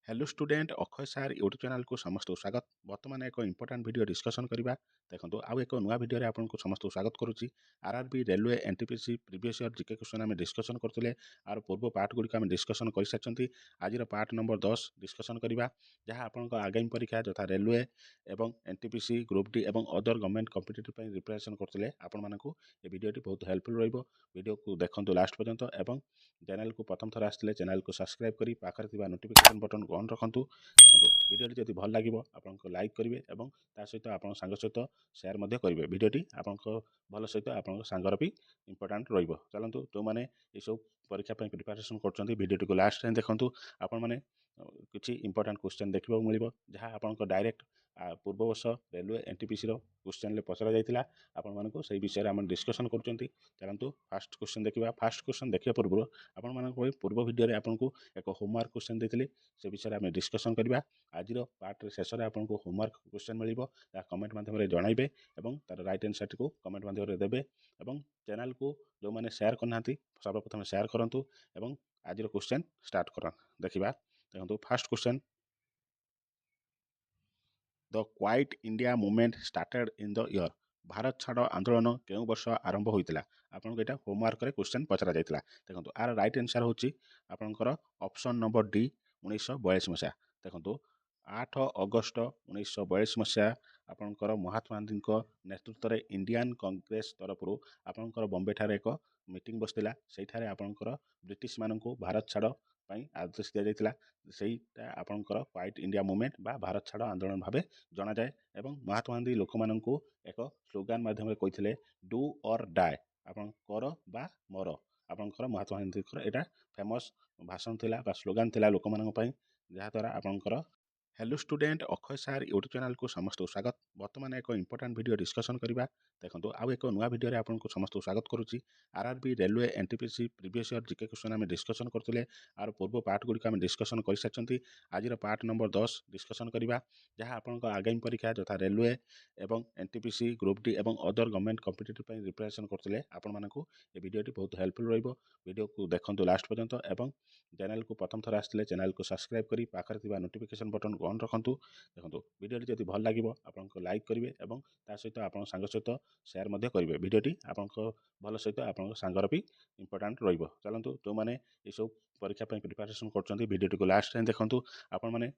Hello student Akshay सार YouTube channel को समस्त स्वागत। बर्तमान एक इंपोर्टाट वीडियो डिस्कसन करवा देखो आउ एक नुआ वीडियो रे आपको समस्त स्वागत करुच्ची। RRB railway NTPC previous year GK question आम डिस्कसन करते आर पूर्व पार्ट गुड़िक आम डिस्कसन कर सारी। आज पार्ट नंबर 10 डिस्कसन करवा जहाँ आप आगामी परीक्षा यथा रेलवे एवं एनटीपीसी ग्रुप डी और अदर गवर्नमेंट कॉम्पिटिटिव प्रिपरेशन करते आपको वीडियोटी बहुत हेल्पफुल वीडियो को देखो लास्ट पर्यंत एवं चैनल को प्रथम थर आसते चैनल को सब्सक्राइब करी पाखरे नोटिफिकेशन बटन को ऑन रखु। देखो वीडियोटी जब भल लगे आपको लाइक करेंगे और ता सहित आप सांग सहित सेयार करेंगे। वीडियोटी आपको भल सहित आप सांगर भी इंपोर्टाट रलतु जो मैंने ये सब परीक्षा प्रिपरेशन कर वीडियो को लास्ट टाइम देखूँ आपण मैंने किसी इंपोर्टाट क्वेश्चन देखा मिले जहाँ आप डायरेक्ट पूर्व वर्ष रेलवे एनटीपीसी क्वेश्चन पचरा जाता आपण से विषय में आम डिस्कसन कर चलतु फास्ट क्वेश्चन देखा। फास्ट क्वेश्चन देखा पूर्व आपण पूर्व वीडियो आपको एक होमवर्क क्वेश्चन देती से विषय में डिस्कसन करवा। आज पार्ट शेष में आपको होमवर्क क्वेश्चन मिल कमेंट माध्यम जनइबे और तार राइट आंसर को कमेंट माध्यम देवे और चैनल को जो मैंने शेयर करना सर्वप्रथम शेयर करूँ और आज क्वेश्चन स्टार्ट कर देखा। देखो fast question the quite India movement started in the year Bharat छाड़ आंदोलन केउ वर्ष आरंभ होता आपको यहाँ होमवर्क क्वेश्चन पचरा जाता। देखो आर राइट आंसर होची आपनकर ऑप्शन नंबर डी 1942 मसीहा। देखो 8 अगस्त 1942 मसीहा आपनकर महात्मा गांधी नेतृत्व में इंडियन कांग्रेस तरफ आपनकर बॉम्बे ठारे एक मीटिंग बसला से आपनकर ब्रिटिश मानक भारत छाड़ आदेश दि जाता सेटा आपनकर क्वाइट इंडिया मूवमेंट बा भारत छाड़ आंदोलन भाव जना जाए। एवं महात्मा गांधी लोक मानू एक स्लोगान माध्यम कहते डू और डाए आप कर बा मर आपंकर महात्मा गांधी यहाँ फेमस भाषण थिला बा स्लोगान थिला लोक मानक जहाँद्वारा आपंकर हेलो स्टूडेंट अक्षय सार यूट्यूब चैनल को समस्त स्वागत। बर्तमान एक इंपोर्टाट वीडियो डिस्कसन करवा देखो आउ एक नुआ वीडियो रे आपको समस्त स्वागत करुच्ची। RRB railway NTPC previous year GK question आम डिस्कसन करते आर पूर्व पार्ट गुड़िक आम डिस्कसन कर सारी। आज पार्ट नंबर 10 डिस्कसन करवा जहाँ आपको आगामी परीक्षा यथा रेलवे एवं एनटीपीसी ग्रुप डी और अदर गवर्नमेंट कॉम्पिटिटिव प्रिपरेशन करते आपको वीडियोटी बहुत हेल्पफुल वीडियो को देखो लास्ट पर्यंत और चैनल को प्रथम थर आसते चैनल को सब्सक्राइब करी पाखरे नोटिफिकेशन बटन को ऑन रखु। देखो वीडियोटी जब भल लगे आपको लाइक करेंगे और ता सहित आप सांग सहित सेयार करेंगे। वीडियोटी आपको भल सहित आप सांगर भी इंपोर्टाट चलतु जो मैंने ये सब परीक्षा प्रिपरेशन कर वीडियो को लास्ट टाइम देखूँ आपण मैंने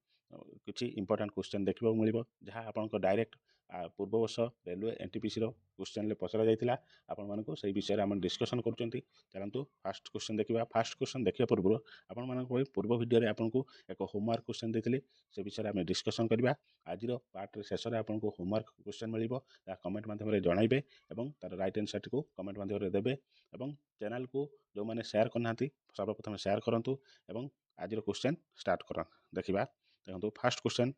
किसी इंपोर्टाट क्वेश्चन देखा मिले जहाँ आपको डायरेक्ट पूर्व वर्ष रेलवे एनटीपीसी क्वेश्चन पचरा जाता आपण से विषय में आम डिस्कसन कर चलतु फास्ट क्वेश्चन देखा। फास्ट क्वेश्चन देखा पूर्व आपण पूर्व वीडियो आपको एक होमवर्क क्वेश्चन देती से विषय में डिस्कसन करवा। आज पार्ट शेष में आपको होमवर्क क्वेश्चन मिल कमेंट माध्यम जनइबे और तार राइट आंसर को कमेंट माध्यम देवे और चैनल को जो मैंने शेयर करना सर्वप्रथम शेयर करूँ और आज क्वेश्चन स्टार्ट कर देखा। देखो fast question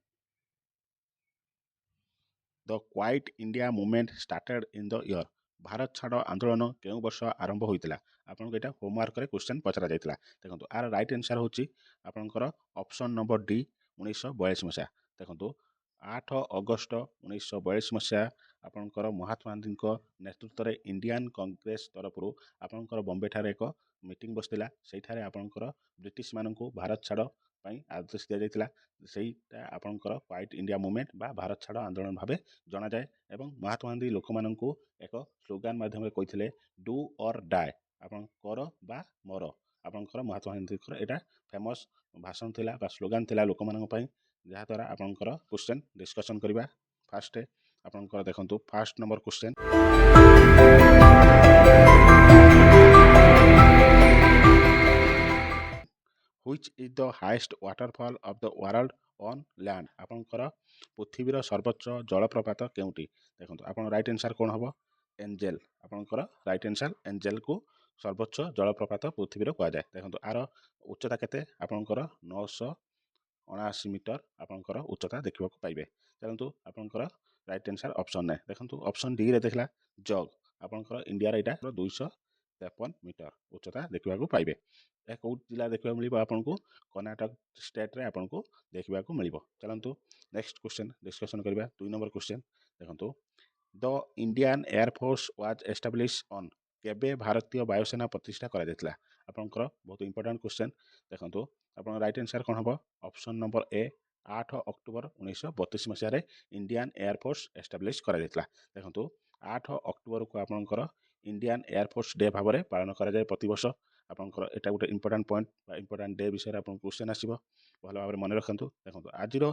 the quite India movement started in the year Bharat छाड़ आंदोलन केउ वर्ष आरंभ होता आपको यहाँ होमवर्क क्वेश्चन पचरा जाता। देखो आर राइट आंसर होची आपनकर ऑप्शन नंबर डी 1942 मसीहा। देखो 8 अगस्त 1942 मसीहा आपनकर महात्मा गांधी नेतृत्व में इंडियन कांग्रेस तरफ आपनकर बॉम्बे ठारे एक मीटिंग बसला से आपनकर ब्रिटिश मानक भारत छाड़ आदेश दि जाता सेटा आपनकर क्वाइट इंडिया मूवमेंट बा भारत छाड़ आंदोलन भाव जना जाए। एवं महात्मा गांधी लोक मानू एक स्लोगान माध्यम कहते डू और डाए आप कर बा मर आपंकर महात्मा गांधी यहाँ फेमस भाषण थिला बा स्लोगान थिला लोक मानक जहाँद्वारा आपंकर क्वेश्चन डिस्कसन करवा। फास्ट आपंकर देखो fast number question Which is the highest waterfall of the world on land आपंकर पृथ्वीर सर्वोच्च जलप्रपात केउटी। देखो आप राइट आंसर कौन हम एंजेल आपंकर राइट आंसर एंजेल को सर्वोच्च जलप्रपात पृथ्वीर कहुए। देखो आर उच्चता केते आपंकर 979 मीटर आपंकर उच्चता देखा पाइबे। चलतु आपंकर राइट आंसर ऑप्शन है देखो ऑप्शन डी रे देखला जग आपंकर इंडिया यहाँ 253 मीटर उच्चता देखा पाइबे। कौ जिला देखा मिल आपको कर्णाटक स्टेट रे आपको देखा मिल। चलतु नेक्स्ट क्वेश्चन डिस्कसन करवा 2 नंबर क्वेश्चन देखो the Indian air force was establish on केबे भारतीय वायुसेना प्रतिष्ठा करा जायतिला ଆପଣଙ୍କର ବହୁତ ଇମ୍ପୋର୍ଟାଣ୍ଟ କ୍ୱେଶ୍ଚନ୍। ଦେଖନ୍ତୁ ଆପଣଙ୍କ ରାଇଟ୍ ଆନ୍ସର୍ କ'ଣ ହେବ? ଅପସନ୍ ନମ୍ବର ଏ 8 ଅକ୍ଟୋବର 1932 ମସିହାରେ ଇଣ୍ଡିଆନ୍ ଏୟାରଫୋର୍ସ ଏଷ୍ଟାବ୍ଲିଶ୍ କରାଯାଇଥିଲା। ଦେଖନ୍ତୁ 8 ଅକ୍ଟୋବରକୁ ଆପଣଙ୍କର ଇଣ୍ଡିଆନ୍ ଏୟାରଫୋର୍ସ ଡେ ଭାବରେ ପାଳନ କରାଯାଏ ପ୍ରତିବର୍ଷ। ଆପଣଙ୍କର ଏଇଟା ଗୋଟେ ଇମ୍ପୋର୍ଟାଣ୍ଟ ପଏଣ୍ଟ ବା ଇମ୍ପୋର୍ଟାଣ୍ଟ ଡେ ବିଷୟରେ ଆପଣଙ୍କୁ କ୍ୱେଶ୍ଚନ୍ ଆସିବ, ଭଲ ଭାବରେ ମନେ ରଖନ୍ତୁ। ଦେଖନ୍ତୁ ଆଜିର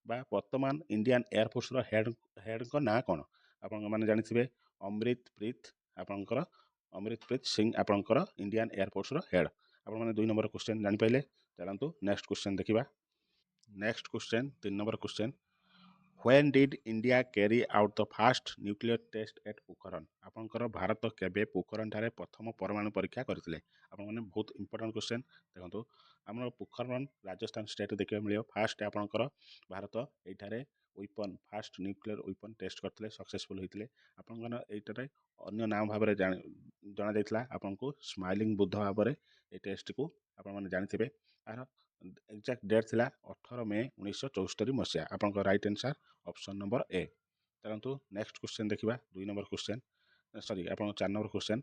ବା ବର୍ତ୍ତମାନ ଇଣ୍ଡିଆନ୍ ଏୟାରଫୋର୍ସର ହେଡ୍ଙ୍କ ନାଁ କ'ଣ? ଆପଣମାନେ ଜାଣିଥିବେ ଅମରିତପ୍ରୀତ, ଆପଣଙ୍କର ଅମରିତପ୍ରୀତ ସିଂ ଆପଣଙ୍କର ଇଣ୍ଡିଆନ୍ ଏୟାରଫୋର୍ସର ହେଡ୍। ଆପଣମାନେ 2 ନମ୍ବର କ୍ୱେଶ୍ଚନ୍ ଜାଣିପାରିଲେ। ଚାଲନ୍ତୁ ନେକ୍ସଟ କ୍ୱେଶ୍ଚନ୍ ଦେଖିବା। Next question 3 number question, When did India carry out the first nuclear test at Pokhran? ଆପଣଙ୍କର ଭାରତ କେବେ ପୋଖରଣଠାରେ ପ୍ରଥମ ପରମାଣୁ ପରୀକ୍ଷା କରିଥିଲେ? ଆପଣମାନେ ବହୁତ ଇମ୍ପୋର୍ଟାଣ୍ଟ କ୍ୱେଶ୍ଚନ୍। ଦେଖନ୍ତୁ ଆମର ପୋଖରଣ ରାଜସ୍ଥାନ ଷ୍ଟେଟ୍ ଦେଖିବାକୁ ମିଳିବ। ଫାଷ୍ଟ ଆପଣଙ୍କର ଭାରତ ଏଇଠାରେ ଫାଷ୍ଟ ନ୍ୟୁକ୍ଲିୟର ୱେପନ୍ ଟେଷ୍ଟ କରିଥିଲେ, ସକ୍ସେସଫୁଲ୍ ହୋଇଥିଲେ। ଆପଣଙ୍କର ଏଇଟାରେ ଅନ୍ୟ ନାମ ଭାବରେ ଜଣାଯାଇଥିଲା ଆପଣଙ୍କୁ ସ୍ମାଇଲିଂ ବୁଦ୍ଧ ଭାବରେ এই ଟେଷ୍ଟକୁ ଆପଣମାନେ ଜାଣିଥିବେ। ଏହାର ଏକ୍ଜାକ୍ଟ ଡେଟ୍ ଥିଲା 18 ମେ 1974 ମସିହା। ଆପଣଙ୍କ right answer option number A. ଚାଲନ୍ତୁ ନେକ୍ସଟ କ୍ୱେଶ୍ଚନ୍ ଦେଖିବା। 2 ନମ୍ବର କ୍ୱେଶ୍ଚନ୍, ଆପଣଙ୍କ 4 number question,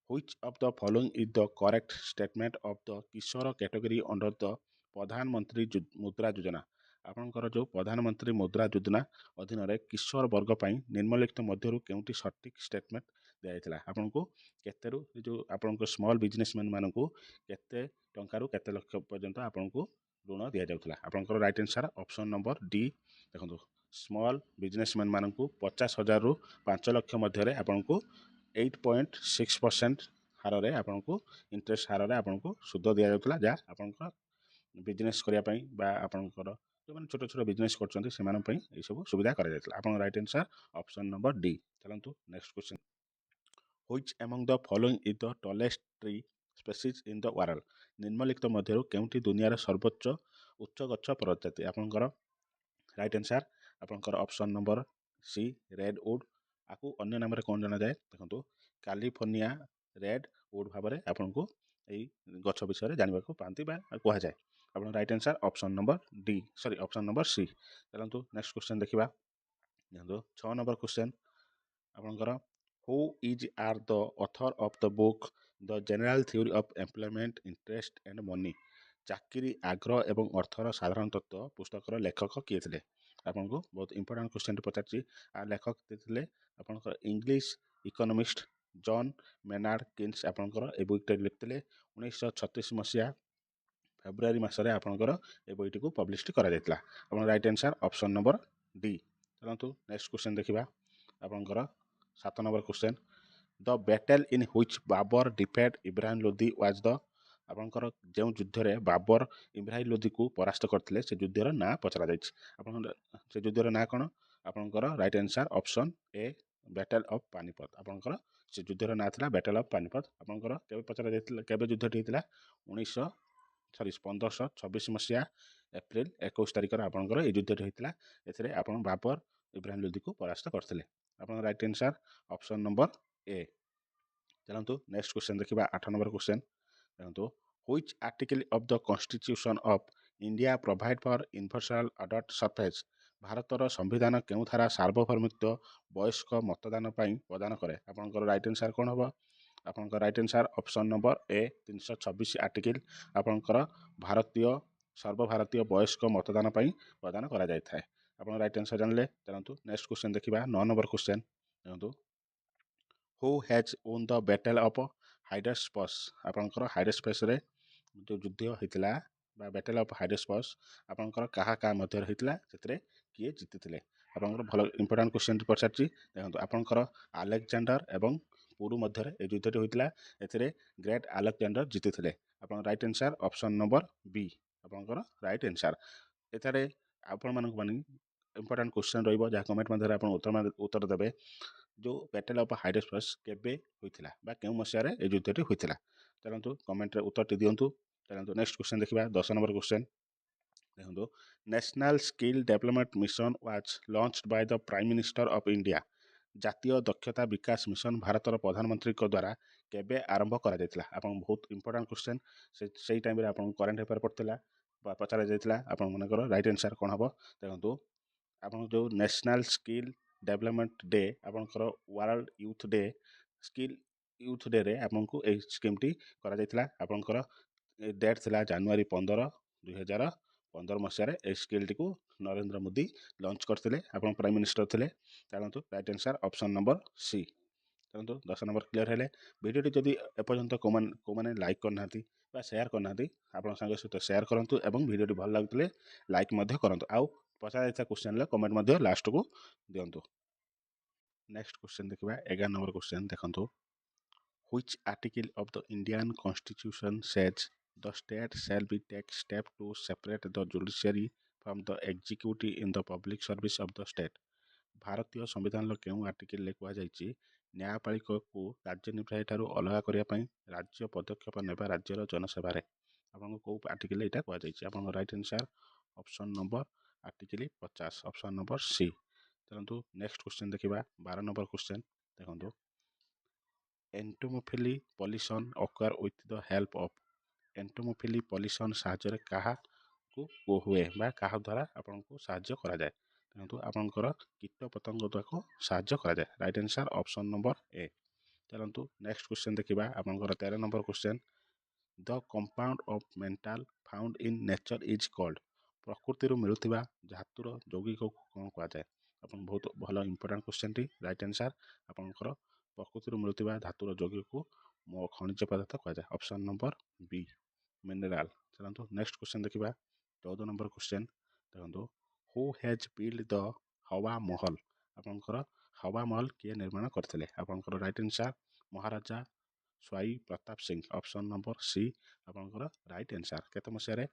Which of the following is the correct statement of the Kishore category under the ପ୍ରଧାନମନ୍ତ୍ରୀ ମୁଦ୍ରା ଯୋଜନା? ଆପଣଙ୍କର ଯେଉଁ ପ୍ରଧାନମନ୍ତ୍ରୀ ମୁଦ୍ରା ଯୋଜନା ଅଧୀନରେ କିଶୋର ବର୍ଗ ପାଇଁ ନିମ୍ନଲିଖିତ ମଧ୍ୟରୁ କେଉଁଟି ସଠିକ୍ ଷ୍ଟେଟମେଣ୍ଟ ଦିଆଯାଇଥିଲା? ଆପଣଙ୍କୁ କେତେରୁ ଯେଉଁ ଆପଣଙ୍କ ସ୍ମଲ୍ ବିଜନେସମ୍ୟାନ୍ ମାନଙ୍କୁ କେତେ ଟଙ୍କାରୁ କେତେ ଲକ୍ଷ ପର୍ଯ୍ୟନ୍ତ ଆପଣଙ୍କୁ ଋଣ ଦିଆଯାଉଥିଲା? ଆପଣଙ୍କର right answer option number D. ଦେଖନ୍ତୁ ସ୍ମଲ୍ ବିଜନେସମ୍ୟାନ୍ ମାନଙ୍କୁ 50,000ରୁ 5 ଲକ୍ଷ ମଧ୍ୟରେ ଆପଣଙ୍କୁ 8.6% ହାରରେ ଆପଣଙ୍କୁ ଇଣ୍ଟରେଷ୍ଟ ହାରରେ ଆପଣଙ୍କୁ ସୁଧ ଦିଆଯାଉଥିଲା, ଯାହା ଆପଣଙ୍କ ବିଜନେସ୍ କରିବା ପାଇଁ ବା ଆପଣଙ୍କର ଯେଉଁମାନେ ଛୋଟ ଛୋଟ ବିଜନେସ୍ କରୁଛନ୍ତି ସେମାନଙ୍କ ପାଇଁ ଏଇସବୁ ସୁବିଧା କରାଯାଇଥିଲା। ଆପଣଙ୍କ right answer option number D. ଚାଲନ୍ତୁ next question, Which among the following is the tallest tree species in the world? ନିମ୍ନଲିଖିତ ମଧ୍ୟରୁ କେଉଁଠି ଦୁନିଆର ସର୍ବୋଚ୍ଚ ଉଚ୍ଚ ଗଛ ପ୍ରଜାତି? ଆପଣଙ୍କର ରାଇଟ୍ ଆନ୍ସର୍ ଆପଣଙ୍କର option number C redwood. ଆକୁ ଅନ୍ୟ ନାମରେ କ'ଣ ଜଣାଯାଏ? ଦେଖନ୍ତୁ କାଲିଫର୍ଣ୍ଣିଆ ରେଡ୍ ଉଡ୍ ଭାବରେ ଆପଣଙ୍କୁ ଏଇ ଗଛ ବିଷୟରେ ଜାଣିବାକୁ ପାଆନ୍ତି ବା କୁହାଯାଏ। ଆପଣଙ୍କ right answer option number D, option number C. ଚାଲନ୍ତୁ ନେକ୍ସଟ କ୍ୱେଶ୍ଚନ୍ ଦେଖିବା। ଦେଖନ୍ତୁ 6 ନମ୍ବର କ୍ୱେଶ୍ଚନ୍ ଆପଣଙ୍କର, Who is are the author of the book The General Theory of Employment, Interest and Money? ଚାକିରି ଆଗ୍ରହ ଏବଂ ଅର୍ଥର ସାଧାରଣ ତତ୍ତ୍ୱ ପୁସ୍ତକର ଲେଖକ କିଏ ଥିଲେ? ଆପଣଙ୍କୁ ବହୁତ ଇମ୍ପୋର୍ଟାଣ୍ଟ କ୍ୱେଶ୍ଚନଟି ପଚାରିଛି। ଆ ଲେଖକ କିଏ ଥିଲେ? ଆପଣଙ୍କର ଇଂଲିଶ ଇକୋନୋମିଷ୍ଟ ଜନ୍ ମେନାର୍ଡ କିନ୍ସ ଆପଣଙ୍କର ଏ ବହିଟି ଲେଖିଥିଲେ। 1936 ମସିହା ଫେବୃଆରୀ ମାସରେ ଆପଣଙ୍କର ଏ ବହିଟିକୁ ପବ୍ଲିଶ କରାଯାଇଥିଲା। ଆପଣଙ୍କ right answer option number D. ଚାଲନ୍ତୁ ନେକ୍ସଟ କ୍ୱେଶ୍ଚନ୍ ଦେଖିବା। ଆପଣଙ୍କର 7 number question, the battle in which Babur defeat Ibrahim Lodi was the? ଆପଣଙ୍କର ଯେଉଁ ଯୁଦ୍ଧରେ ବାବର ଇବ୍ରାହିମ୍ ଲୋଧିକୁ ପରାସ୍ତ କରିଥିଲେ ସେ ଯୁଦ୍ଧର ନାଁ ପଚରାଯାଇଛି। ଆପଣଙ୍କର ସେ ଯୁଦ୍ଧର ନାଁ କ'ଣ? ଆପଣଙ୍କର right answer option A battle of Panipat. ଆପଣଙ୍କର ସେ ଯୁଦ୍ଧର ନାଁ ଥିଲା ବ୍ୟାଟେଲ୍ ଅଫ୍ ପାନିପଥ। ଆପଣଙ୍କର କେବେ ପଚରାଯାଇଥିଲା, କେବେ ଯୁଦ୍ଧଟି ହେଇଥିଲା? 1526 ମସିହା ଏପ୍ରିଲ 21 ତାରିଖରେ ଆପଣଙ୍କର এই ଯୁଦ୍ଧଟି ହେଇଥିଲା। ଏଥିରେ ଆପଣ ବାବର ଇବ୍ରାହିମ୍ ଲୋଧିକୁ ପରାସ୍ତ କରିଥିଲେ। ଆପଣଙ୍କ right answer option number A. ଚାଲନ୍ତୁ ନେକ୍ସଟ କ୍ୱେଶ୍ଚନ୍ ଦେଖିବା। 8 ନମ୍ବର କ୍ୱେଶ୍ଚନ୍ ଦେଖନ୍ତୁ, Which article of the Constitution of India provide for universal adult suffrage? ଭାରତର ସମ୍ବିଧାନ କେଉଁ ଧାରା ସାର୍ବଭୌମତ୍ୱ ବୟସ୍କ ମତଦାନ ପାଇଁ ପ୍ରଦାନ କରେ? ଆପଣଙ୍କର ରାଇଟ୍ ଆନ୍ସର୍ କ'ଣ ହେବ? ଆପଣଙ୍କ ରାଇଟ୍ ଆନ୍ସର୍ ଅପସନ୍ ନମ୍ବର ଏ 326 ଆର୍ଟିକିଲ୍ ଆପଣଙ୍କର ସର୍ବଭାରତୀୟ ବୟସ୍କ ମତଦାନ ପାଇଁ ପ୍ରଦାନ କରାଯାଇଥାଏ। ଆପଣ ରାଇଟ୍ ଆନ୍ସର୍ ଜାଣିଲେ। ଚାଲନ୍ତୁ ନେକ୍ସଟ କ୍ୱେଶ୍ଚନ୍ ଦେଖିବା। 9 ନମ୍ବର କ୍ୱେଶ୍ଚନ୍ ଦେଖନ୍ତୁ, Who has won the battle of ହାଇଡାସ୍ପସ୍? ଆପଣଙ୍କର ହାଇଡାସ୍ପସରେ ଯେଉଁ ଯୁଦ୍ଧ ହେଇଥିଲା ବା ବ୍ୟାଟେଲ୍ ଅଫ୍ ହାଇଡାସ୍ପସ୍ ଆପଣଙ୍କର କାହା ମଧ୍ୟରେ ହେଇଥିଲା, ସେଥିରେ କିଏ ଜିତିଥିଲେ? ଆପଣଙ୍କର ଭଲ ଇମ୍ପୋର୍ଟାଣ୍ଟ କ୍ୱେଶ୍ଚନଟି ପଚାରିଛି। ଦେଖନ୍ତୁ ଆପଣଙ୍କର ଆଲେକ୍ଜାଣ୍ଡର ଏବଂ ପୁରୁ ମଧ୍ୟରେ এই ଯୁଦ୍ଧଟି ହୋଇଥିଲା। ଏଥିରେ ଗ୍ରେଟ୍ ଆଲେକ୍ଜାଣ୍ଡର ଜିତିଥିଲେ। ଆପଣଙ୍କ ରାଇଟ୍ ଆନ୍ସର୍ ଅପସନ୍ ନମ୍ବର ବି। ଆପଣଙ୍କର ରାଇଟ୍ ଆନ୍ସର୍। ଏଠାରେ ଆପଣମାନଙ୍କ ପାଇଁ ଇମ୍ପୋର୍ଟାଣ୍ଟ କ୍ୱେଶ୍ଚନ୍ ରହିବ, ଯାହା କମେଣ୍ଟ ମଧ୍ୟରେ ଆପଣ ଉତ୍ତର ଦେବେ। ଯେଉଁ ବ୍ୟାଟେଲ୍ ଅଫ୍ ହାଇଡାସ୍ପସ୍ କେବେ ହୋଇଥିଲା ବା କେଉଁ ମସିହାରେ এই ଯୁଦ୍ଧଟି ହୋଇଥିଲା? ଚାଲନ୍ତୁ କମେଣ୍ଟରେ ଉତ୍ତରଟି ଦିଅନ୍ତୁ। ଚାଲନ୍ତୁ ନେକ୍ସଟ କ୍ୱେଶ୍ଚନ୍ ଦେଖିବା। 10 ନମ୍ବର କ୍ୱେଶ୍ଚନ୍ ଦେଖନ୍ତୁ, national skill development mission was launched Bai the Prime minister of India? ଜାତୀୟ ଦକ୍ଷତା ବିକାଶ ମିଶନ ଭାରତର ପ୍ରଧାନମନ୍ତ୍ରୀଙ୍କ ଦ୍ୱାରା କେବେ ଆରମ୍ଭ କରାଯାଇଥିଲା? ଆପଣ ବହୁତ ଇମ୍ପୋର୍ଟାଣ୍ଟ କ୍ୱେଶ୍ଚନ୍। ସେଇ ଟାଇମ୍ରେ ଆପଣଙ୍କୁ କରେଣ୍ଟ ଆଫେୟାର ପଡ଼ିଥିଲା ବା ପଚରାଯାଇଥିଲା। ଆପଣମାନଙ୍କର ରାଇଟ୍ ଆନ୍ସର୍ କ'ଣ ହେବ? ଦେଖନ୍ତୁ ଆପଣ ଯେଉଁ ନ୍ୟାସନାଲ୍ ସ୍କିଲ୍ ଡେଭଲପମେଣ୍ଟ ଡେ ଆପଣଙ୍କର world youth day skill youth ଡେରେ ଆପଣଙ୍କୁ ଏହି ସ୍କିମ୍ଟି କରାଯାଇଥିଲା। ଆପଣଙ୍କର ଡେଟ୍ ଥିଲା ଜାନୁଆରୀ 15, 2015 ମସିହାରେ ଏହି ସ୍କିଲ୍ଟିକୁ ନରେନ୍ଦ୍ର ମୋଦି ଲଞ୍ଚ କରିଥିଲେ। ଆପଣ ପ୍ରାଇମ୍ ମିନିଷ୍ଟର ଥିଲେ। ଚାଲନ୍ତୁ right answer option number C. ଚାଲନ୍ତୁ 10 ନମ୍ବର କ୍ଲିୟର ହେଲେ। ଭିଡ଼ିଓଟି ଯଦି ଏପର୍ଯ୍ୟନ୍ତ କେଉଁମାନେ ଲାଇକ୍ କରିନାହାନ୍ତି ବା ସେୟାର କରିନାହାନ୍ତି ଆପଣଙ୍କ ସାଙ୍ଗ ସହିତ ସେୟାର କରନ୍ତୁ ଏବଂ ଭିଡ଼ିଓଟି ଭଲ ଲାଗୁଥିଲେ ଲାଇକ୍ ମଧ୍ୟ କରନ୍ତୁ। ଆଉ ପଚରାଯାଇଥିବା କ୍ୱେଶ୍ଚନର କମେଣ୍ଟ ମଧ୍ୟ ଲାଷ୍ଟକୁ ଦିଅନ୍ତୁ। ନେକ୍ସଟ କ୍ୱେଶ୍ଚନ ଦେଖିବା 11 ନମ୍ବର କ୍ୱେଶ୍ଚନ ଦେଖନ୍ତୁ। Which article of the Indian Constitution says the state shall be take step to separate the judiciary from the executive in the public service of the state? ଭାରତୀୟ ସମ୍ବିଧାନର କେଉଁ ଆର୍ଟିକଲରେ କୁହାଯାଇଛି ନ୍ୟାୟପାଳିକକୁ କାର୍ଯ୍ୟନିର୍ବାହୀ ଠାରୁ ଅଲଗା କରିବା ପାଇଁ ରାଜ୍ୟ ପଦକ୍ଷେପ ନେବା ରାଜ୍ୟର ଜନସେବାରେ? ଆପଣଙ୍କୁ କେଉଁ ଆର୍ଟିକଲରେ ଏଇଟା କୁହାଯାଇଛି? ଆପଣଙ୍କ right answer option number article 50 option number C. ଚାଲନ୍ତୁ ନେକ୍ସଟ କ୍ୱେଶ୍ଚନ ଦେଖିବା 12 ନମ୍ବର କ୍ୱେଶ୍ଚନ ଦେଖନ୍ତୁ। Entomophily pollination occur with the help of. Entomophily pollination ସାହାଯ୍ୟରେ କାହାକୁ ହୁଏ ବା କାହା ଦ୍ୱାରା ଆପଣଙ୍କୁ ସାହାଯ୍ୟ କରାଯାଏ? ଦେଖନ୍ତୁ ଆପଣଙ୍କର କୀଟ ପତଙ୍ଗ ଦ୍ୱାରା ସାହାଯ୍ୟ କରାଯାଏ। Right answer option number A. ଚାଲନ୍ତୁ ନେକ୍ସଟ କ୍ୱେଶ୍ଚନ ଦେଖିବା ଆପଣଙ୍କର 13 number question. The compound of metal found in nature is called. ପ୍ରକୃତିରୁ ମିଳୁଥିବା ଧାତୁର ଯୌଗିକକୁ କ'ଣ କୁହାଯାଏ? ଆପଣ ବହୁତ ଭଲ ଇମ୍ପୋର୍ଟାଣ୍ଟ କ୍ୱେଶ୍ଚନଟି। ରାଇଟ୍ ଆନ୍ସର୍ ଆପଣଙ୍କର ପ୍ରକୃତିରୁ ମିଳୁଥିବା ଧାତୁର ଯୌଗିକକୁ ଖଣିଜ ପଦାର୍ଥ କୁହାଯାଏ। ଅପସନ୍ ନମ୍ବର ବି ମିନେରାଲ। ଚାଲନ୍ତୁ ନେକ୍ସଟ କ୍ୱେଶ୍ଚନ ଦେଖିବା 14 ନମ୍ବର କ୍ୱେଶ୍ଚନ ଦେଖନ୍ତୁ। ହୁ ହେଜ୍ ବିଲ୍ଡ ଦ ହାୱା ମହଲ। ଆପଣଙ୍କର ହାୱା ମହଲ କିଏ ନିର୍ମାଣ କରିଥିଲେ? ଆପଣଙ୍କର right answer Maharaja Sawai Pratap Singh. Option number C ଆପଣଙ୍କର ରାଇଟ୍ ଆନ୍ସର୍। କେତେ ମସିହାରେ?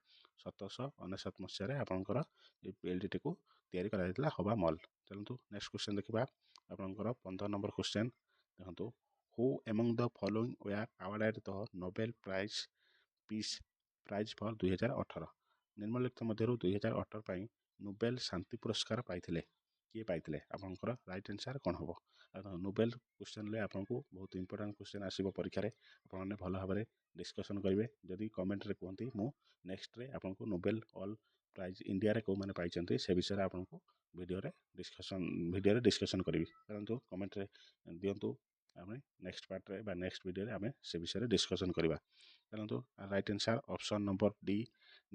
1799 ମସିହାରେ ଆପଣଙ୍କର এই ବିଲ୍ଡଟିକୁ ତିଆରି କରାଯାଇଥିଲା ହାୱା ମହଲ। ଚାଲନ୍ତୁ ନେକ୍ସଟ କ୍ୱେଶ୍ଚନ ଦେଖିବା ଆପଣଙ୍କର 15 ନମ୍ବର କ୍ୱେଶ୍ଚନ ଦେଖନ୍ତୁ। Who among the following were awarded the Nobel piece prize for 2018। ନିମ୍ନଲିଖିତ ମଧ୍ୟରୁ 2018 ପାଇଁ ନୋବେଲ ଶାନ୍ତି ପୁରସ୍କାର ପାଇଥିଲେ କିଏ ପାଇଥିଲେ? ଆପଣଙ୍କର ରାଇଟ୍ ଆନ୍ସର୍ କ'ଣ ହେବ? ନୋବେଲ କ୍ୱେଶ୍ଚନରେ ଆପଣଙ୍କୁ ବହୁତ ଇମ୍ପୋର୍ଟାଣ୍ଟ କ୍ୱେଶ୍ଚନ ଆସିବ ପରୀକ୍ଷାରେ। ଆପଣମାନେ ଭଲ ଭାବରେ ଡିସ୍କସନ୍ କରିବେ। ଯଦି କମେଣ୍ଟରେ କୁହନ୍ତି ମୁଁ ନେକ୍ସଟରେ ଆପଣଙ୍କୁ ନୋବେଲ ଅଲ୍ ପ୍ରାଇଜ୍ ଇଣ୍ଡିଆରେ କେଉଁମାନେ ପାଇଛନ୍ତି ସେ ବିଷୟରେ ଆପଣଙ୍କୁ ଭିଡ଼ିଓରେ ଡିସ୍କସନ୍ କରିବି। ଚାଲନ୍ତୁ କମେଣ୍ଟରେ ଦିଅନ୍ତୁ। ଆମେ ନେକ୍ସଟ ପାର୍ଟରେ ବା ନେକ୍ସଟ ଭିଡ଼ିଓରେ ଆମେ ସେ ବିଷୟରେ ଡିସ୍କସନ୍ କରିବା। ଚାଲନ୍ତୁ right answer option number D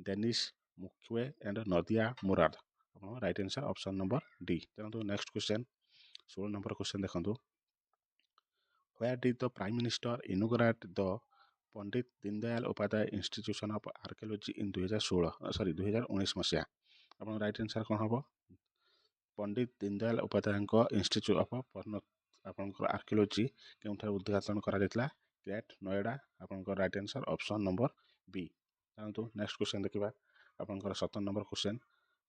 Denis Mukwege and Nadia Murad. ଆପଣଙ୍କ right answer option number D. ଚାଲନ୍ତୁ ନେକ୍ସଟ କ୍ୱେଶ୍ଚନ 16 ନମ୍ବର କ୍ୱେଶ୍ଚନ ଦେଖନ୍ତୁ। Where did the Prime Minister inaugurate the Pandit Deendayal Upadhyay institution of archaeology in 2019 ମସିହା? ଆପଣଙ୍କ right answer କ'ଣ ହେବ? ପଣ୍ଡିତ ଦୀନଦୟାଲ ଉପାଧ୍ୟାୟଙ୍କ institute of ଆପଣଙ୍କର archaeology କେଉଁଠାରେ ଉଦ୍ଘାଟନ କରାଯାଇଥିଲା? ଗ୍ରେଟ୍ ନୋଏଡା। ଆପଣଙ୍କର ରାଇଟ୍ ଆନ୍ସର୍ ଅପସନ୍ ନମ୍ବର ବି। ଚାଲନ୍ତୁ ନେକ୍ସଟ କ୍ୱେଶ୍ଚନ ଦେଖିବା ଆପଣଙ୍କର 17 ନମ୍ବର କ୍ୱେଶ୍ଚନ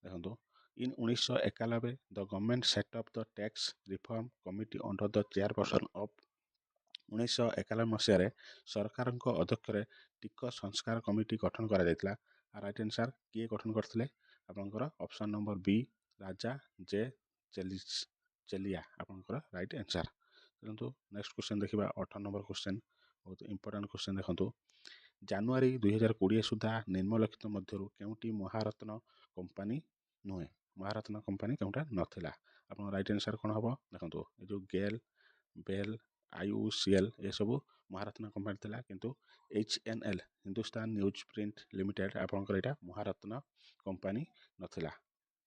ଦେଖନ୍ତୁ। In 1991 the government set of the tax reform committee under the chairperson of. 1991 ମସିହାରେ ସରକାରଙ୍କ ଅଧ୍ୟକ୍ଷରେ ଟିକସ ସଂସ୍କାର କମିଟି ଗଠନ କରାଯାଇଥିଲା। ରାଇଟ୍ ଆନ୍ସର୍ କିଏ ଗଠନ କରିଥିଲେ? ଆପଣଙ୍କର ଅପସନ୍ ନମ୍ବର ବି ରାଜା ଜେ ଚେଲିଆ। ଆପଣଙ୍କର ରାଇଟ୍ ଆନ୍ସର୍। ଦେଖନ୍ତୁ ନେକ୍ସଟ କ୍ୱେଶ୍ଚନ ଦେଖିବା 18 ନମ୍ବର କ୍ୱେଶ୍ଚନ ବହୁତ ଇମ୍ପୋର୍ଟାଣ୍ଟ କ୍ୱେଶ୍ଚନ ଦେଖନ୍ତୁ। ଜାନୁଆରୀ 2020 ସୁଦ୍ଧା ନିମ୍ନଲିଖିତ ମଧ୍ୟରୁ କେଉଁଟି ମହାରତ୍ନ କମ୍ପାନୀ ନୁହେଁ? ମହାରତ୍ନ କମ୍ପାନୀ କେଉଁଟା ନଥିଲା? ଆପଣଙ୍କ ରାଇଟ୍ ଆନ୍ସର୍ କ'ଣ ହେବ? ଦେଖନ୍ତୁ ଏ ଯେଉଁ ଗେଲ୍ ବେଲ୍ IUCL ଏସବୁ ମହାରତ୍ନ କମ୍ପାନୀ ଥିଲା, କିନ୍ତୁ HNL Hindustan news print limited ଆପଣଙ୍କର ଏଇଟା ମହାରତ୍ନ କମ୍ପାନୀ ନଥିଲା।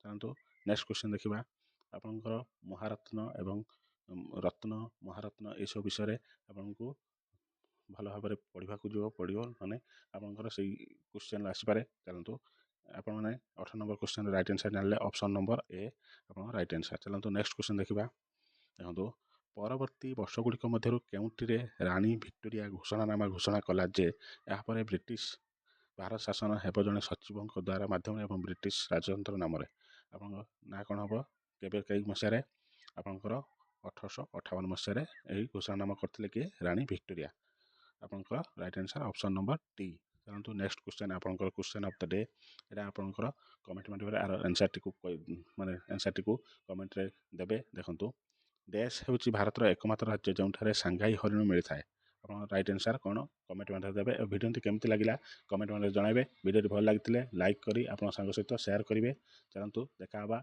ଚାଲନ୍ତୁ ନେକ୍ସଟ କ୍ୱେଶ୍ଚନ ଦେଖିବା ଆପଣଙ୍କର ମହାରତ୍ନ ଏବଂ ରତ୍ନ ମହାରତ୍ନ ଏସବୁ ବିଷୟରେ ଆପଣଙ୍କୁ ଭଲ ଭାବରେ ପଢ଼ିବାକୁ ପଡ଼ିବ, ମାନେ ଆପଣଙ୍କର ସେଇ କ୍ୱେଶ୍ଚନ ଆସିପାରେ। ଚାଲନ୍ତୁ ଆପଣମାନେ 18 ନମ୍ବର କ୍ୱେଶ୍ଚନ ରାଇଟ୍ ଆନ୍ସର୍ ଜାଣିଲେ ଅପସନ୍ ନମ୍ବର ଏ ଆପଣଙ୍କ ରାଇଟ୍ ଆନ୍ସର୍। ଚାଲନ୍ତୁ ନେକ୍ସଟ କ୍ୱେଶ୍ଚନ ଦେଖିବା ଦେଖନ୍ତୁ। ପରବର୍ତ୍ତୀ ବର୍ଷଗୁଡ଼ିକ ମଧ୍ୟରୁ କେଉଁଟିରେ ରାଣୀ ଭିକ୍ଟୋରିଆ ଘୋଷଣାନାମା ଘୋଷଣା କଲା ଯେ ଏହାପରେ ବ୍ରିଟିଶ ଭାରତ ଶାସନ ହେବ ଜଣେ ସଚିବଙ୍କ ଦ୍ୱାରା ମାଧ୍ୟମରେ ଏବଂ ବ୍ରିଟିଶ ରାଜତନ୍ତ୍ର ନାମରେ? ଆପଣଙ୍କ ନାଁ କ'ଣ ହେବ? କେଇ ମସିହାରେ? ଆପଣଙ୍କର 1858 ମସିହାରେ ଏହି ଘୋଷଣାନାମା କରିଥିଲେ କିଏ? ରାଣୀ ଭିକ୍ଟୋରିଆ। ଆପଣଙ୍କର ରାଇଟ୍ ଆନ୍ସର୍ ଅପସନ୍ ନମ୍ବର ଟି। ଚାଲନ୍ତୁ ନେକ୍ସଟ କ୍ୱେଶ୍ଚନ ଆପଣଙ୍କର କ୍ୱେଶ୍ଚନ ଅଫ୍ ଦ ଡେ। ଏଇଟା ଆପଣଙ୍କର କମେଣ୍ଟ ମାଧ୍ୟମରେ ଆର ଆନ୍ସର୍ଟିକୁ କମେଣ୍ଟରେ ଦେବେ। ଦେଖନ୍ତୁ ଦେଶ ହେଉଛି ଭାରତର ଏକମାତ୍ର ରାଜ୍ୟ ଯେଉଁଠାରେ ସାଙ୍ଘାଇ ହରିଣ ମିଳିଥାଏ। ଆପଣଙ୍କ ରାଇଟ୍ ଆନ୍ସର୍ କ'ଣ? କମେଣ୍ଟ ମାଧ୍ୟମରେ ଦେବେ। ଆଉ ଭିଡ଼ିଓଟି କେମିତି ଲାଗିଲା କମେଣ୍ଟ ମାଧ୍ୟମରେ ଜଣାଇବେ। ଭିଡ଼ିଓଟି ଭଲ ଲାଗିଥିଲେ ଲାଇକ୍ କରି ଆପଣଙ୍କ ସାଙ୍ଗ ସହିତ ସେୟାର କରିବେ। ଚାଲନ୍ତୁ ଦେଖା ହେବା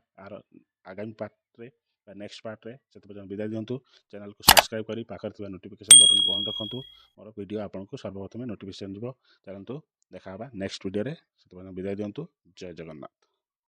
ଆଗାମୀ ପାର୍ଟରେ ନେକ୍ସଟ ପାର୍ଟରେ। ସେତେ ପର୍ଯ୍ୟନ୍ତ ବିଦାୟ ଦିଅନ୍ତୁ। ଚ୍ୟାନେଲକୁ ସବସ୍କ୍ରାଇବ୍ କରି ପାଖରେ ଥିବା ନୋଟିଫିକେସନ୍ ବଟନକୁ ଅନ୍ ରଖନ୍ତୁ। ମୋର ଭିଡ଼ିଓ ଆପଣଙ୍କୁ ସର୍ବପ୍ରଥମେ ନୋଟିଫିକେସନ୍ ଯିବ। ଚାଲନ୍ତୁ ଦେଖା ହେବା ନେକ୍ସଟ ଭିଡ଼ିଓରେ। ସେତେ ପର୍ଯ୍ୟନ୍ତ ବିଦାୟ ଦିଅନ୍ତୁ। ଜୟ ଜଗନ୍ନାଥ।